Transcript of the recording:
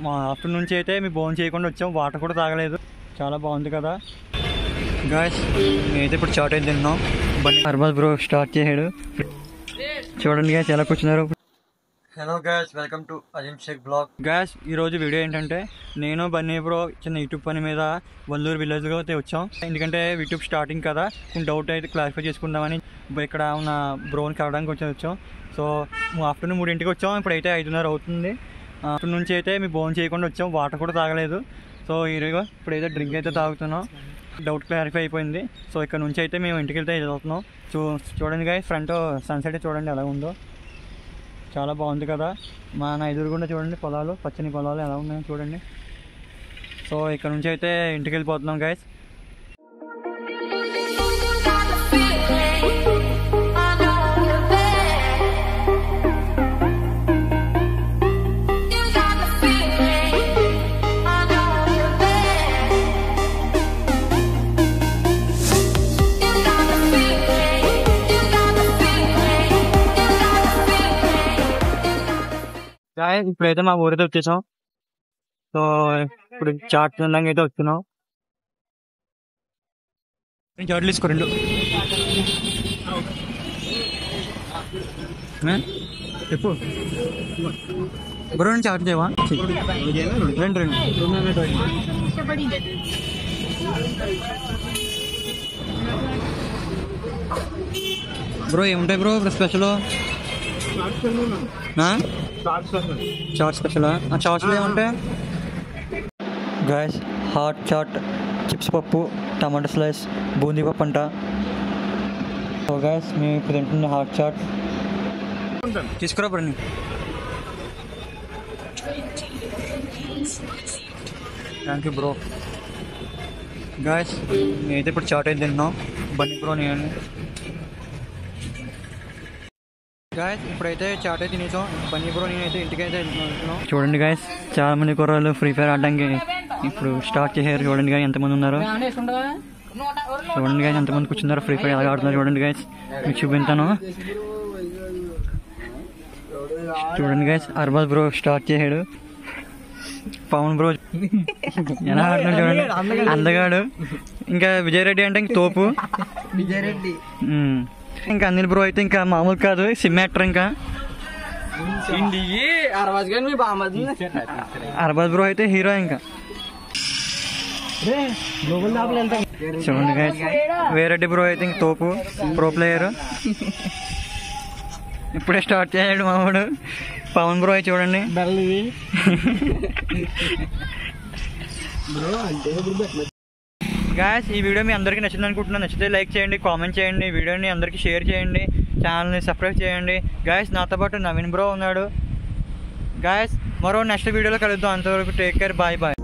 మా ఆఫ్టర్నూన్ నుంచి అయితే మేము భోజనం చేయకుండా వచ్చాం, వాటర్ కూడా తాగలేదు. చాలా బాగుంది కదా గాయ్స్. నేనైతే ఇప్పుడు స్టార్ట్ అయితే తిన్నాం. హర్బల్ బ్రో స్టార్ట్ చేసాడు. చూడండి గాయ్స్ ఎలా కూర్చున్నారు. Hello guys, welcome to Azim Shaikh blog. Guys ఈరోజు వీడియో ఏంటంటే నేను బన్నీ బ్రో చిన్న యూట్యూబ్ పని మీద వల్లూరు విలేజ్లో అయితే వచ్చాం. ఎందుకంటే యూట్యూబ్ స్టార్టింగ్ కదా, కొంచెం డౌట్ అయితే క్లారిఫై చేసుకుందామని ఇక్కడ ఉన్న బ్రోని కలవడానికి వచ్చాం. సో ఆఫ్టర్నూన్ 3ంటికి వచ్చాం, ఇప్పుడైతే 5:30 అవుతుంది. ఆఫ్టర్నూన్ నుంచి అయితే మేము భోజనం చేయకుండా వచ్చాం, వాటర్ కూడా తాగలేదు. సో ఈరోజు ఇప్పుడైతే డ్రింక్ అయితే తాగుతున్నాం. డౌట్ క్లారిఫై అయిపోయింది. సో ఇక్కడ నుంచి అయితే మేము ఇంటికి వెళ్తే వెళ్తున్నాం. చూడండి గాయ్స్, ఫ్రంట్ సన్సెట్ చూడండి ఎలా ఉందో, చాలా బాగుంది కదా. మన ఎదురుగుండా చూడండి పొలాలు, పచ్చని పొలాలు ఎలా ఉన్నాయో చూడండి. సో ఇక్కడ నుంచి అయితే ఇంటికి వెళ్ళిపోతున్నాం గాయ్స్. ఇప్పుడైతే మా ఊరైతే వచ్చేసాం. సో ఇప్పుడు చాట్ తినడానికి అయితే వస్తున్నాం. చాట్లు తీసుకో 2 చెప్పు బ్రో, చాట్ చేయవా? 2 బ్రో. ఏముంటాయి బ్రో ఇప్పుడు స్పెషల్? చాట్ స్పెషలా? చాట్స్లో ఏముంటాయి గాయ్స్? హాట్ చాట్, చిప్స్ పప్పు, టమాటా స్లైస్, బూందీ పప్పు అంట. సో గాయ్స్ మేము ఇప్పుడు తింటున్న హాట్ చాట్. తీసుకురా bro. Thank you bro. Guys నేనైతే ఇప్పుడు చాట్ అయితే తింటున్నాం, బన్నీ బ్రో నేను. గాయస్ ఇప్పుడైతే చాట్ అయితే తినేసాం, బన్నీ బ్రో నేనైతే ఇంటికైతే వెళ్తున్నాం. చూడండి గాయస్, చాలా మంది కుర్రాళ్ళు ఫ్రీ ఫైర్ ఆడడానికి ఇప్పుడు స్టార్ట్ చేశారు. చూడండి గాయస్ ఎంతమంది ఉన్నారు. చూడండి గాయస్ ఎంతమంది కూర్చున్నారు, ఫ్రీ ఫైర్ ఎలా ఆడుతున్నారు చూడండి గాయస్. మీకు చూపించాను. చూడండి గాయస్, హర్బల్ బ్రో స్టార్ట్ చేశాడు. పవన్ బ్రో ఎలా ఆడుతున్నాడు చూడండి, అందగాడు. ఇంకా విజయ్ రెడ్డి అంటే ఇంక తోపు. ఇంకా అనిల్ బ్రో అయితే ఇంకా మామూలు కాదు, సిమ్ యాక్టర్. ఇంకా అర్బాజ్ బ్రో అయితే హీరో. ఇంకా చూడండి గైస్, వేరెడ్డి బ్రో అయితే ఇంక తోపు, ప్రో ప్లేయర్. ఇప్పుడే స్టార్ట్ చేశాడు మామూడు. పవన్ బ్రో అయితే చూడండి. గాయస్ ఈ వీడియో మీ అందరికీ నచ్చింది అనుకుంటున్నాను. నచ్చితే లైక్ చేయండి, కామెంట్ చేయండి, వీడియోని అందరికీ షేర్ చేయండి, ఛానల్ని సబ్స్క్రైబ్ చేయండి. గాయస్ నాతో పాటు నవీన్ బ్రో ఉన్నాడు. గాయస్ మరో నెక్స్ట్ వీడియోలో కలుద్దాం. అంతవరకు టేక్ కేర్, బాయ్ బాయ్.